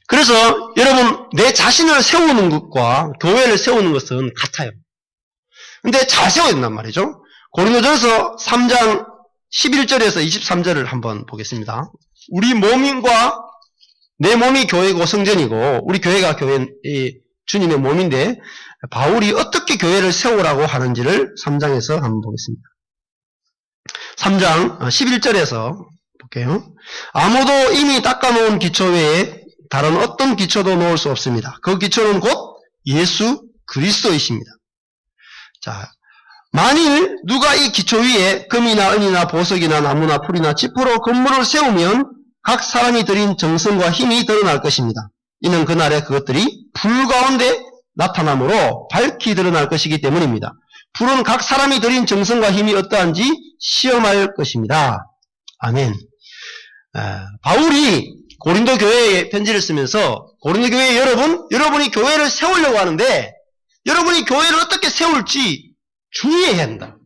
그래서 여러분, 내 자신을 세우는 것과 교회를 세우는 것은 같아요. 근데 잘 세워야 된단 말이죠. 고린도전서 3장 11절에서 23절을 한번 보겠습니다. 우리 몸과 내 몸이 교회고 성전이고 우리 교회가 주님의 몸인데 바울이 어떻게 교회를 세우라고 하는지를 3장에서 한번 보겠습니다. 3장 11절에서 볼게요. 아무도 이미 닦아놓은 기초 외에 다른 어떤 기초도 놓을 수 없습니다. 그 기초는 곧 예수 그리스도이십니다. 자, 만일 누가 이 기초 위에 금이나 은이나 보석이나 나무나 풀이나 지프로 건물을 세우면 각 사람이 들인 정성과 힘이 드러날 것입니다. 이는 그날에 그것들이 불 가운데 나타남으로 밝히 드러날 것이기 때문입니다. 불은 각 사람이 들인 정성과 힘이 어떠한지 시험할 것입니다. 아멘. 바울이 고린도 교회에 편지를 쓰면서 고린도 교회 여러분이 교회를 세우려고 하는데 여러분이 교회를 어떻게 세울지 주의해야 한다.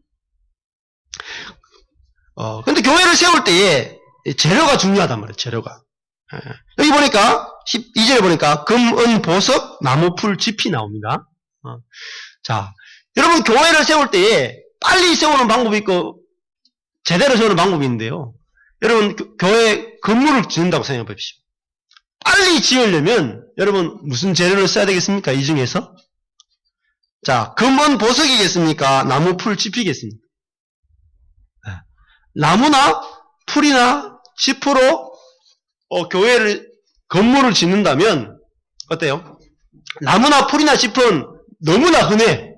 근데 교회를 세울 때에 재료가 중요하단 말이에요. 재료가. 여기 보니까 12절에 보니까 금, 은, 보석, 나무, 풀, 짚이 나옵니다. 자, 여러분 교회를 세울 때에 빨리 세우는 방법이 있고 제대로 세우는 방법이 있는데요. 여러분 교회 건물을 짓는다고 생각해 보십시오. 빨리 지으려면 여러분 무슨 재료를 써야 되겠습니까? 이 중에서? 자, 금, 은, 보석이겠습니까? 나무, 풀, 짚이겠습니까? 나무나 풀이나 짚으로 건물을 짓는다면 어때요? 나무나 풀이나 짚은 너무나 흔해.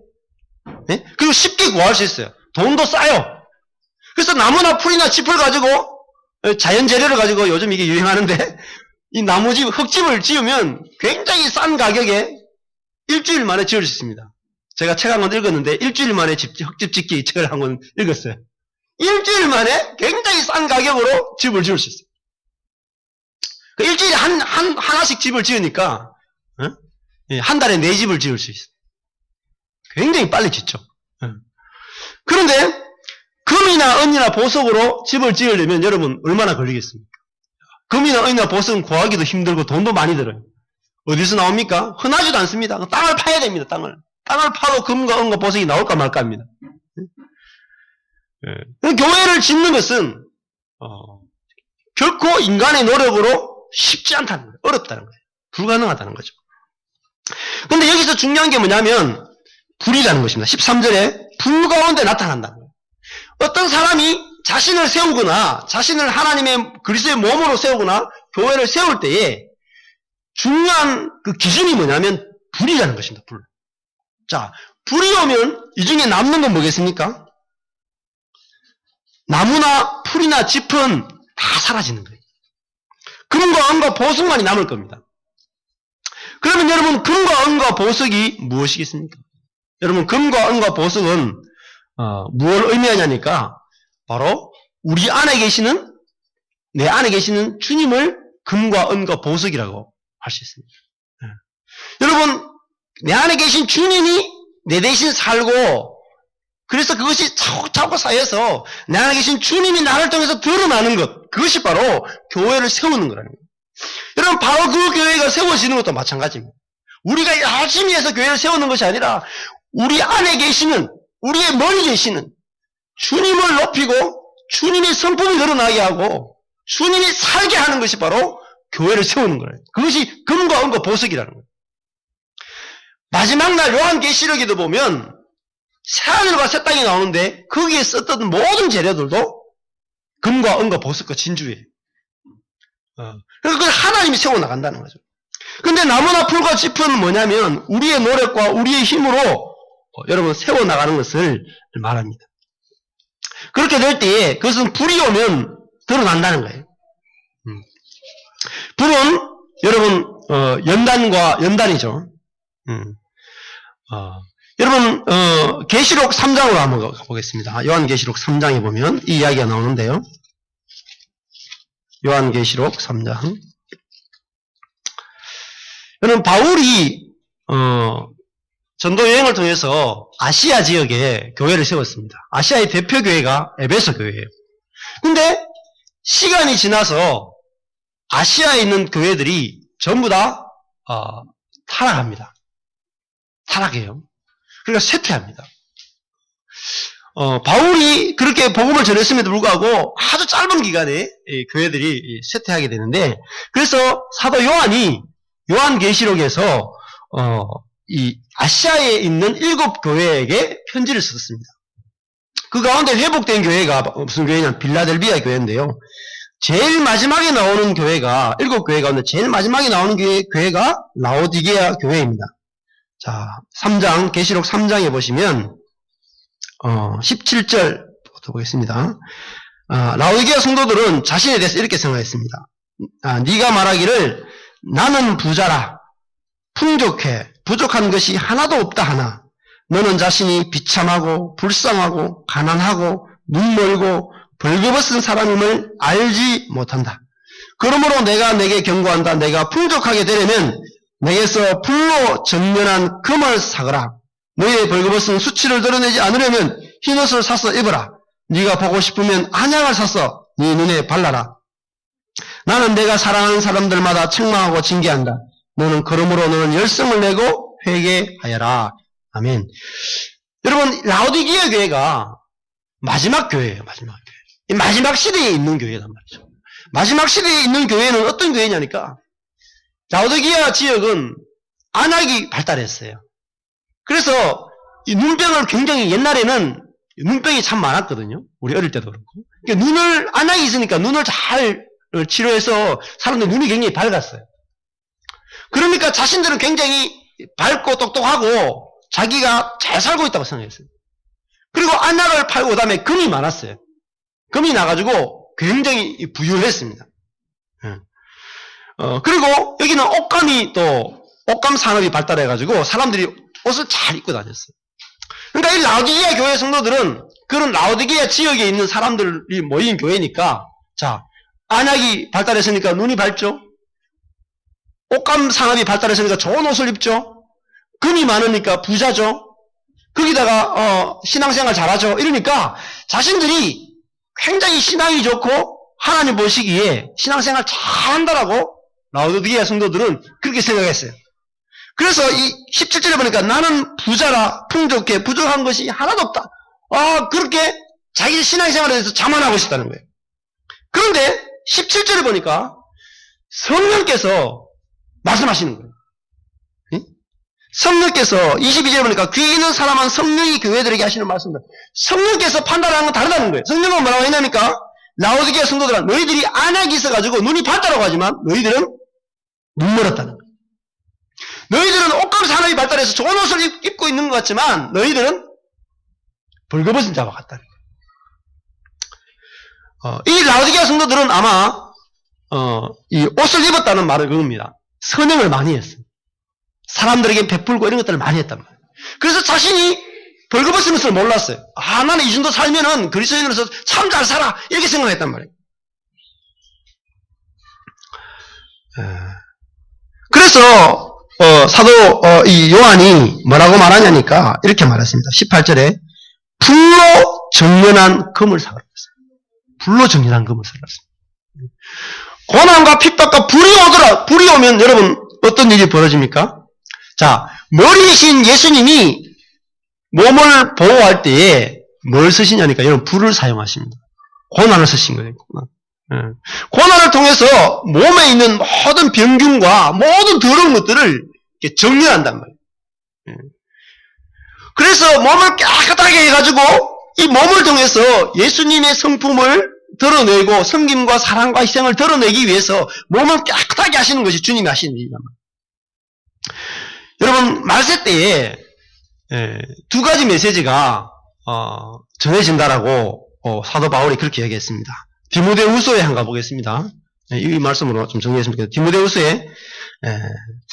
네? 그리고 쉽게 구할 수 있어요. 돈도 싸요. 그래서 나무나 풀이나 짚을 가지고 자연 재료를 가지고 요즘 이게 유행하는데 이 나무집, 흙집을 지으면 굉장히 싼 가격에 일주일 만에 지을 수 있습니다. 제가 책 한 권 읽었는데 일주일 만에 흙집 짓기 이 책을 한 권 읽었어요. 일주일 만에 굉장히 싼 가격으로 집을 지을 수 있어요. 그 일주일에 하나씩 집을 지으니까 한 달에 4집을 지을 수 있어요. 굉장히 빨리 짓죠. 그런데 금이나 은이나 보석으로 집을 지으려면 여러분 얼마나 걸리겠습니까? 금이나 은이나 보석은 구하기도 힘들고 돈도 많이 들어요. 어디서 나옵니까? 흔하지도 않습니다. 땅을 파야 됩니다. 땅을 파도 금과 은과 보석이 나올까 말까 합니다. 교회를 짓는 것은 결코 인간의 노력으로 쉽지 않다는 거예요. 어렵다는 거예요. 불가능하다는 거죠. 근데 여기서 중요한 게 뭐냐면 불이라는 것입니다. 13절에 불 가운데 나타난다는 거예요. 어떤 사람이 자신을 세우거나 자신을 하나님의 그리스도의 몸으로 세우거나 교회를 세울 때에 중요한 그 기준이 뭐냐면 불이라는 것입니다. 불. 자, 불이 오면 이 중에 남는 건 뭐겠습니까? 나무나 풀이나 짚은 다 사라지는 거예요. 금과 은과 보석만이 남을 겁니다. 그러면 여러분 금과 은과 보석이 무엇이겠습니까? 여러분 금과 은과 보석은 무엇을 의미하냐니까 바로 우리 안에 계시는 내 안에 계시는 주님을 금과 은과 보석이라고 할 수 있습니다. 여러분 내 안에 계신 주님이 내 대신 살고 그래서 그것이 차곡차곡 쌓여서 내 안에 계신 주님이 나를 통해서 드러나는 것 그것이 바로 교회를 세우는 거라는 거예요. 여러분 바로 그 교회가 세워지는 것도 마찬가지입니다. 우리가 열심히 해서 교회를 세우는 것이 아니라 우리 안에 계시는 우리의 멀리 계시는 주님을 높이고 주님의 성품이 드러나게 하고 주님이 살게 하는 것이 바로 교회를 세우는 거예요. 그것이 금과 은과 보석이라는 거예요. 마지막 날 요한계시록에도 보면 새하늘과 새 땅이 나오는데 거기에 썼던 모든 재료들도 금과 은과 보석과 진주예요. 그래서 그걸 하나님이 세워나간다는 거죠. 근데 나무나 풀과 짚은 뭐냐면 우리의 노력과 우리의 힘으로 여러분 세워나가는 것을 말합니다. 그렇게 될 때에 그것은 불이 오면 드러난다는 거예요. 불은 여러분 연단과 연단이죠. 여러분 계시록 3장으로 한번 가보겠습니다. 요한계시록 3장에 보면 이 이야기가 나오는데요. 요한계시록 3장. 여러분 바울이 전도 여행을 통해서 아시아 지역에 교회를 세웠습니다. 아시아의 대표 교회가 에베소 교회예요. 근데 시간이 지나서 아시아에 있는 교회들이 전부 다 타락합니다. 타락해요. 그러니까 쇠퇴합니다. 바울이 그렇게 복음을 전했음에도 불구하고 아주 짧은 기간에 교회들이 쇠퇴하게 되는데 그래서 사도 요한이 요한계시록에서 이 아시아에 있는 7교회에게 편지를 썼습니다. 그 가운데 회복된 교회가 무슨 교회냐면 빌라델비아 교회인데요. 제일 마지막에 나오는 교회가 7교회 가운데 제일 마지막에 나오는 교회가 라오디게아 교회입니다. 자, 3장 계시록 3장에 보시면 17절부터 보겠습니다. 라오디게아 성도들은 자신에 대해서 이렇게 생각했습니다. 네가 말하기를 나는 부자라 풍족해 부족한 것이 하나도 없다 하나 너는 자신이 비참하고 불쌍하고 가난하고 눈멀고 벌거벗은 사람임을 알지 못한다. 그러므로 내가 내게 경고한다. 내가 풍족하게 되려면 내게서 불로 정련한 금을 사거라. 너희의 벌거벗은 수치를 드러내지 않으려면 흰옷을 사서 입어라. 네가 보고 싶으면 안약을 사서 네 눈에 발라라. 나는 내가 사랑하는 사람들마다 책망하고 징계한다. 너는 그러므로 너는 열성을 내고 회개하여라. 아멘. 여러분, 라오디게아 교회가 마지막 교회예요. 마지막 교회. 이 마지막 시대에 있는 교회란 말이죠. 마지막 시대에 있는 교회는 어떤 교회냐니까, 라오디게아 지역은 안약이 발달했어요. 그래서 이 눈병을 굉장히, 옛날에는 눈병이 참 많았거든요. 우리 어릴 때도 그렇고. 그러니까 안약이 있으니까 눈을 잘 치료해서 사람들 눈이 굉장히 밝았어요. 그러니까 자신들은 굉장히 밝고 똑똑하고 자기가 잘 살고 있다고 생각했어요. 그리고 안약을 팔고 그다음에 금이 많았어요. 금이 나가지고 굉장히 부유했습니다. 그리고 여기는 옷감 산업이 발달해가지고 사람들이 옷을 잘 입고 다녔어요. 그러니까 이 라오디게아 교회 성도들은 그런 라오디게아 지역에 있는 사람들이 모인 교회니까, 자, 안약이 발달했으니까 눈이 밝죠? 옷감 산업이 발달했으니까 좋은 옷을 입죠? 금이 많으니까 부자죠? 거기다가, 신앙생활 잘하죠? 이러니까 자신들이 굉장히 신앙이 좋고 하나님 보시기에 신앙생활 잘한다라고 라오디게아 성도들은 그렇게 생각했어요. 그래서 이 17절에 보니까 나는 부자라 풍족해 부족한 것이 하나도 없다. 그렇게 자기 신앙생활에 대해서 자만하고 있었다는 거예요. 그런데 17절에 보니까 성령께서 말씀하시는 거예요. 성령께서 22절에 보니까 귀 있는 사람은 성령이 교회들에게 하시는 말씀입니다. 성령께서 판단하는 건 다르다는 거예요. 성령은 뭐라고 했냐니까, 라오디게아 성도들은 너희들이 안약이 있어가지고 눈이 밝다라고 하지만 너희들은 눈 멀었다는 거예요. 너희들은 옷감 산업이 발달해서 좋은 옷을 입고 있는 것 같지만 너희들은 벌거벗은 자와 같다는 거예요. 이 라오디게아 성도들은 아마 이 옷을 입었다는 말을 그겁니다. 선행을 많이 했어요. 사람들에게 베풀고 이런 것들을 많이 했단 말이에요. 그래서 자신이 벌거벗은 것을 몰랐어요. 나는 이 정도 살면은 그리스도인으로서 참 잘 살아 이렇게 생각했단 말이에요. 그래서 사도 이 요한이 뭐라고 말하냐니까 이렇게 말했습니다. 18절에 불로 정련한 금을 사라고 했어요. 불로 정련한 금을 사라고 했습니다. 고난과 핍박과 불이 오더라. 불이 오면 여러분 어떤 일이 벌어집니까? 자, 머리이신 예수님이 몸을 보호할 때에 뭘 쓰시냐니까 여러분 불을 사용하십니다. 고난을 쓰신 거예요. 고난을 통해서 몸에 있는 모든 병균과 모든 더러운 것들을 정리한단 말이에요. 그래서 몸을 깨끗하게 해가지고 이 몸을 통해서 예수님의 성품을 드러내고 섬김과 사랑과 희생을 드러내기 위해서 몸을 깨끗하게 하시는 것이 주님이 하시는 일이란 말이에요. 여러분, 말세 때에 두 가지 메시지가 전해진다라고 사도 바울이 그렇게 얘기했습니다. 디모데후서에 한번 가보겠습니다. 이 말씀으로 좀 정리했으면 좋겠습니다. 디모데후서에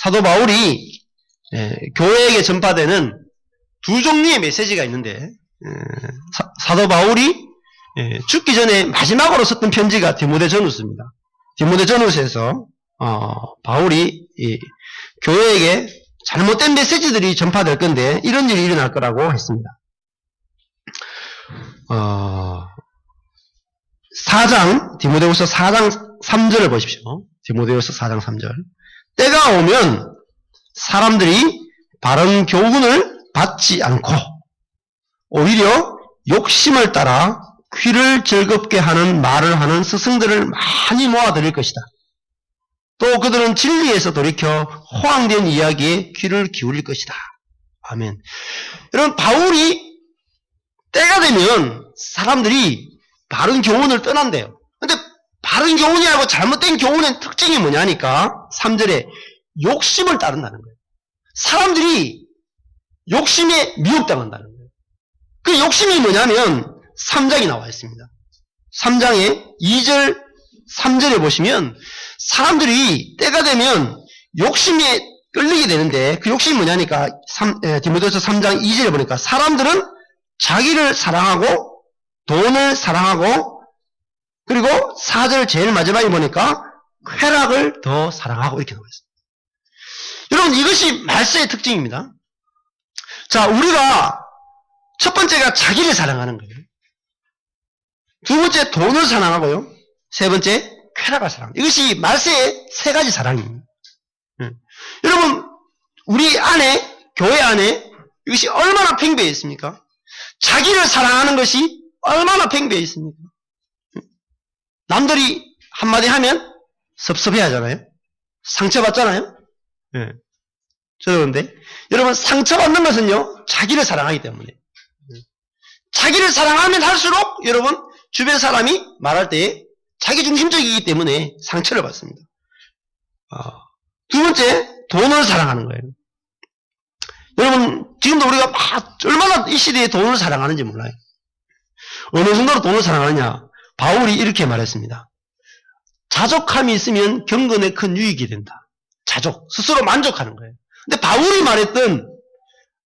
사도 바울이 교회에게 전파되는 두 종류의 메시지가 있는데, 사도 바울이 죽기 전에 마지막으로 썼던 편지가 디모데전후서입니다. 디모데전후서에서 바울이 교회에게 잘못된 메시지들이 전파될 건데 이런 일이 일어날 거라고 했습니다. 4장, 디모데후서 4장 3절을 보십시오. 디모데후서 4장 3절. 때가 오면 사람들이 바른 교훈을 받지 않고 오히려 욕심을 따라 귀를 즐겁게 하는 말을 하는 스승들을 많이 모아들일 것이다. 또 그들은 진리에서 돌이켜 허황된 이야기에 귀를 기울일 것이다. 아멘. 여러분, 바울이 때가 되면 사람들이 바른 교훈을 떠난대요. 근데 바른 교훈이 아니고 잘못된 교훈의 특징이 뭐냐니까 3절에 욕심을 따른다는 거예요. 사람들이 욕심에 미혹당한다는 거예요. 그 욕심이 뭐냐면 3장이 나와 있습니다. 3장에 2절, 3절에 보시면 사람들이 때가 되면 욕심에 끌리게 되는데 그 욕심이 뭐냐니까 디모데후서 3장 2절에 보니까 사람들은 자기를 사랑하고 돈을 사랑하고 그리고 4절 제일 마지막에 보니까 쾌락을 더 사랑하고 이렇게 나와 있습니다. 여러분, 이것이 말세의 특징입니다. 자, 우리가 첫 번째가 자기를 사랑하는 거예요. 두 번째 돈을 사랑하고요. 세 번째 쾌락을 사랑합니다. 이것이 말세의 세 가지 사랑입니다. 여러분, 우리 안에, 교회 안에 이것이 얼마나 팽배해 있습니까? 자기를 사랑하는 것이 얼마나 팽배해 있습니까? 남들이 한마디 하면 섭섭해 하잖아요. 상처받잖아요. 그런데 여러분, 상처받는 것은요, 자기를 사랑하기 때문에. 자기를 사랑하면 할수록 여러분, 주변 사람이 말할 때 자기중심적이기 때문에 상처를 받습니다. 두 번째, 돈을 사랑하는 거예요. 여러분, 지금도 우리가 얼마나 이 시대에 돈을 사랑하는지 몰라요. 어느 정도로 돈을 사랑하느냐. 바울이 이렇게 말했습니다. 자족함이 있으면 경건에 큰 유익이 된다. 자족, 스스로 만족하는 거예요. 근데 바울이 말했던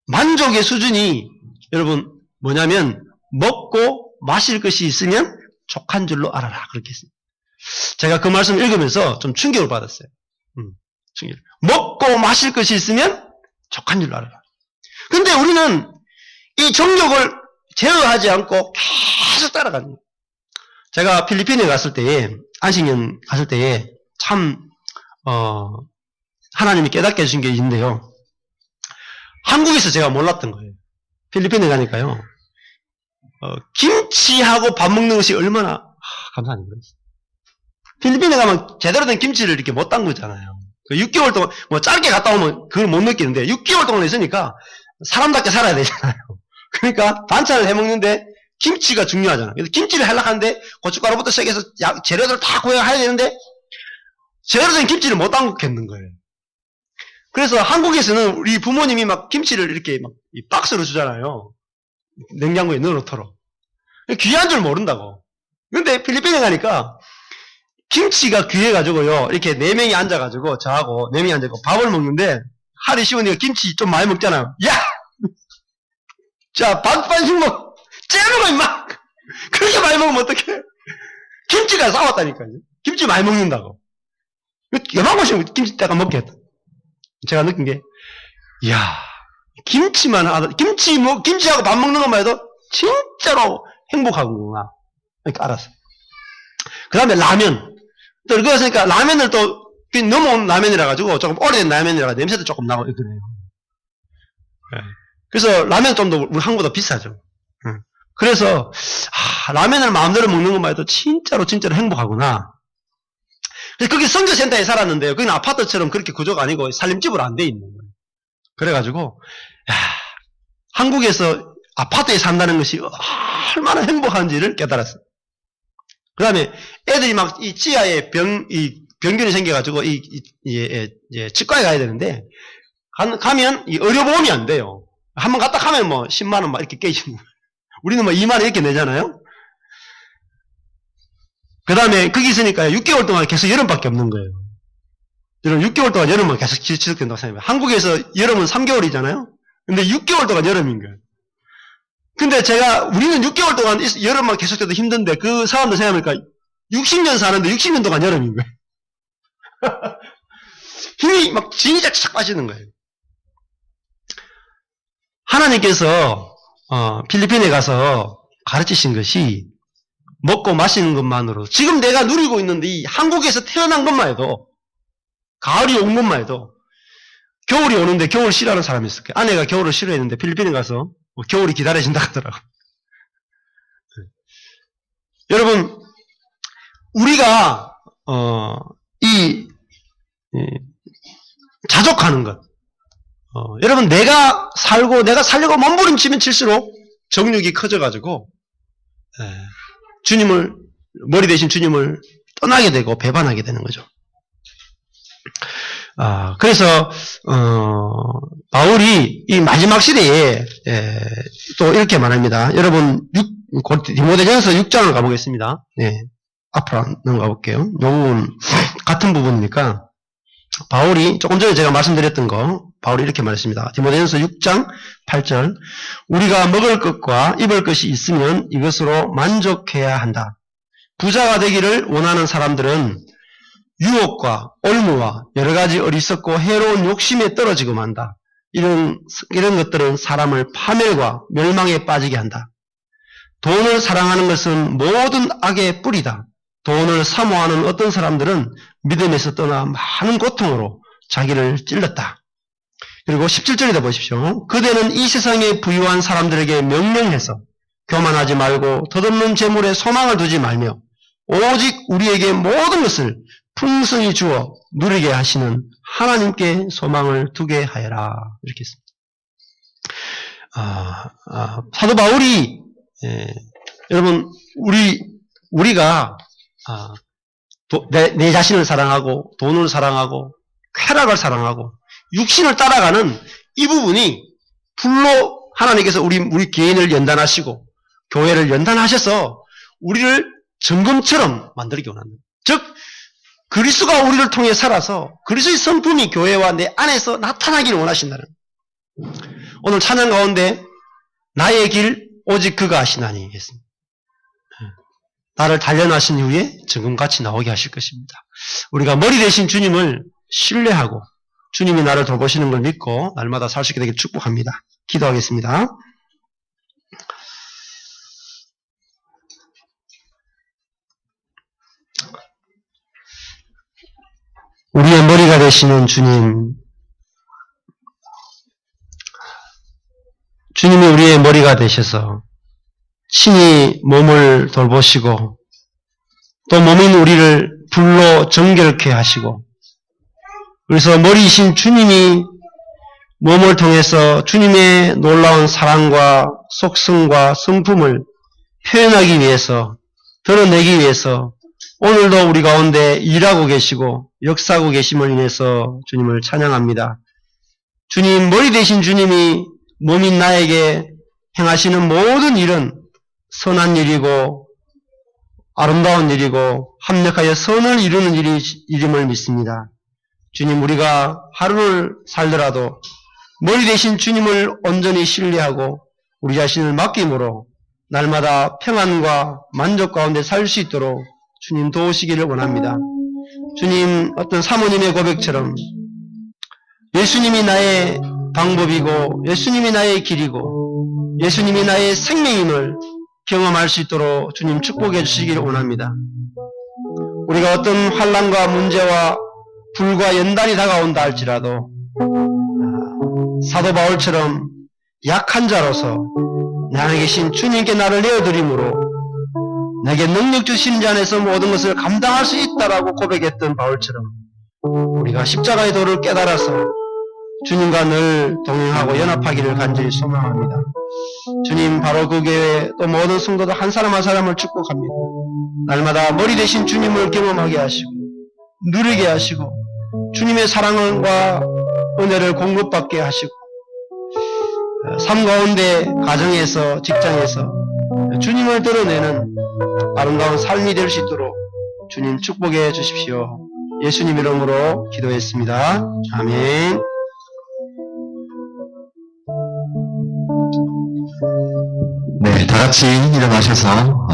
만족의 수준이 여러분 뭐냐면 먹고 마실 것이 있으면 족한 줄로 알아라. 그렇게 했습니다. 제가 그 말씀을 읽으면서 좀 충격을 받았어요. 충격. 먹고 마실 것이 있으면 족한 줄로 알아라. 근데 우리는 이 정욕을 제어하지 않고 계속 따라가는 거예요. 제가 필리핀에 갔을 때에, 안식년 갔을 때에 참 하나님이 깨닫게 해주신 게 있는데요. 한국에서 제가 몰랐던 거예요. 필리핀에 가니까요. 김치하고 밥 먹는 것이 얼마나 감사한 거예요. 필리핀에 가면 제대로 된 김치를 이렇게 못 담그잖아요. 6개월 동안 뭐 짧게 갔다 오면 그걸 못 느끼는데 6개월 동안 있으니까 사람답게 살아야 되잖아요. 그러니까 반찬을 해 먹는데 김치가 중요하잖아요. 그래서 김치를 하려고 하는데 고춧가루부터 시작해서 재료들 다 구해야 되는데 제대로 된 김치를 못 담겠는 거예요. 그래서 한국에서는 우리 부모님이 막 김치를 이렇게 막 이 박스로 주잖아요. 냉장고에 넣어놓도록. 귀한 줄 모른다고. 근데 필리핀에 가니까 김치가 귀해가지고요. 이렇게 4명이 앉아가지고 저하고 4명이 앉아서 밥을 먹는데 하리 시원이가 김치 좀 많이 먹잖아요. 야! 자, 반씩 먹. 째먹어 임마! 그렇게 많이 먹으면 어떡해? 김치가 싸웠다니까요. 김치 많이 먹는다고. 요만큼씩 김치 때가 먹겠다. 제가 느낀 게, 이야, 김치만 하다, 김치하고 밥 먹는 것만 해도 진짜로 행복하구나. 이렇게 알았어요. 그 다음에 라면. 또 그랬으니까 라면을 또 넘어온 라면이라 가지고 조금 오래된 라면이라 가지고 냄새도 조금 나고 그래요. 그래서 라면 좀 더 우리 한국보다 비싸죠. 그래서 라면을 마음대로 먹는 것만 해도 진짜로 행복하구나. 그래서 거기 선교센터에 살았는데요. 거기는 아파트처럼 그렇게 구조가 아니고 살림집으로 안 돼 있는 거예요. 그래가지고 한국에서 아파트에 산다는 것이 얼마나 행복한지를 깨달았어요. 그 다음에 애들이 막 이 치아에 병균이 생겨가지고 치과에 가야 되는데 가면 이 의료보험이 안 돼요. 한번 갔다 가면 뭐 10만 원 막 이렇게 깨지는 거예요. 우리는 뭐 2만 원 이렇게 내잖아요. 그 다음에 거기 있으니까 6개월 동안 계속 여름밖에 없는 거예요. 여러분 6개월 동안 여름만 계속 지속된다고 생각해요. 한국에서 여름은 3개월이잖아요. 근데 6개월 동안 여름인 거예요. 근데 우리는 6개월 동안 여름만 계속돼도 힘든데 그 사람들 생각해보니까 60년 사는데 60년 동안 여름인 거예요. 힘이 막 진이 쫙쫙 빠지는 거예요. 하나님께서 필리핀에 가서 가르치신 것이 먹고 마시는 것만으로 지금 내가 누리고 있는데 이 한국에서 태어난 것만 해도 가을이 온 것만 해도 겨울이 오는데 겨울 싫어하는 사람이 있을 거예요. 아내가 겨울을 싫어했는데 필리핀에 가서 겨울이 기다려진다 하더라고요. 여러분 우리가 자족하는 것 여러분 내가 살려고 몸부림치면 칠수록 정욕이 커져가지고 머리 대신 주님을 떠나게 되고 배반하게 되는 거죠. 그래서 바울이 이 마지막 시대에 또 이렇게 말합니다. 여러분 디모데전서 6장을 가보겠습니다. 앞으로 넘어가 볼게요. 요건 같은 부분이니까 바울이 조금 전에 제가 말씀드렸던 거 바울이 이렇게 말했습니다. 디모데전서 6장 8절 우리가 먹을 것과 입을 것이 있으면 이것으로 만족해야 한다. 부자가 되기를 원하는 사람들은 유혹과 올무와 여러 가지 어리석고 해로운 욕심에 떨어지고 만다. 이런 것들은 사람을 파멸과 멸망에 빠지게 한다. 돈을 사랑하는 것은 모든 악의 뿌리다. 돈을 사모하는 어떤 사람들은 믿음에서 떠나 많은 고통으로 자기를 찔렀다. 그리고 17절에다 보십시오. 그대는 이 세상에 부유한 사람들에게 명령해서 교만하지 말고 덧없는 재물에 소망을 두지 말며 오직 우리에게 모든 것을 풍성히 주어 누리게 하시는 하나님께 소망을 두게 하여라. 이렇게 했습니다. 사도 바울이 여러분 우리가 내 자신을 사랑하고 돈을 사랑하고 쾌락을 사랑하고 육신을 따라가는 이 부분이 불로 하나님께서 우리 개인을 연단하시고 교회를 연단하셔서 우리를 정금처럼 만들기 원합니다. 즉 그리스도가 우리를 통해 살아서 그리스도의 성품이 교회와 내 안에서 나타나기를 원하신다는 거예요. 오늘 찬양 가운데 나의 길 오직 그가 아시나니 했습니다. 나를 단련하신 이후에 정금같이 나오게 하실 것입니다. 우리가 머리 대신 주님을 신뢰하고 주님이 나를 돌보시는 걸 믿고 날마다 살 수 있게 되길 축복합니다. 기도하겠습니다. 우리의 머리가 되시는 주님, 주님이 우리의 머리가 되셔서 친히 몸을 돌보시고 또 몸인 우리를 불로 정결케 하시고 그래서 머리이신 주님이 몸을 통해서 주님의 놀라운 사랑과 속성과 성품을 표현하기 위해서 드러내기 위해서 오늘도 우리 가운데 일하고 계시고 역사하고 계심을 인해서 주님을 찬양합니다. 주님, 머리 되신 주님이 몸인 나에게 행하시는 모든 일은 선한 일이고 아름다운 일이고 합력하여 선을 이루는 일임을 믿습니다. 주님, 우리가 하루를 살더라도 머리 되신 주님을 온전히 신뢰하고 우리 자신을 맡김으로 날마다 평안과 만족 가운데 살 수 있도록 주님 도우시기를 원합니다. 주님, 어떤 사모님의 고백처럼 예수님이 나의 방법이고 예수님이 나의 길이고 예수님이 나의 생명임을 경험할 수 있도록 주님 축복해 주시기를 원합니다. 우리가 어떤 환난과 문제와 불과 연단이 다가온다 할지라도 사도 바울처럼 약한 자로서 내 안에 계신 주님께 나를 내어드림으로 내게 능력 주시는 자 안에서 모든 것을 감당할 수 있다라고 고백했던 바울처럼 우리가 십자가의 도를 깨달아서 주님과 늘 동행하고 연합하기를 간절히 소망합니다. 주님, 바로 그 교회 또 모든 성도들 한 사람 한 사람을 축복합니다. 날마다 머리 대신 주님을 경험하게 하시고 누리게 하시고 주님의 사랑과 은혜를 공급받게 하시고 삶 가운데 가정에서 직장에서 주님을 드러내는 아름다운 삶이 될 수 있도록 주님 축복해 주십시오. 예수님 이름으로 기도했습니다. 아멘. 네, 다 같이 일어나셔서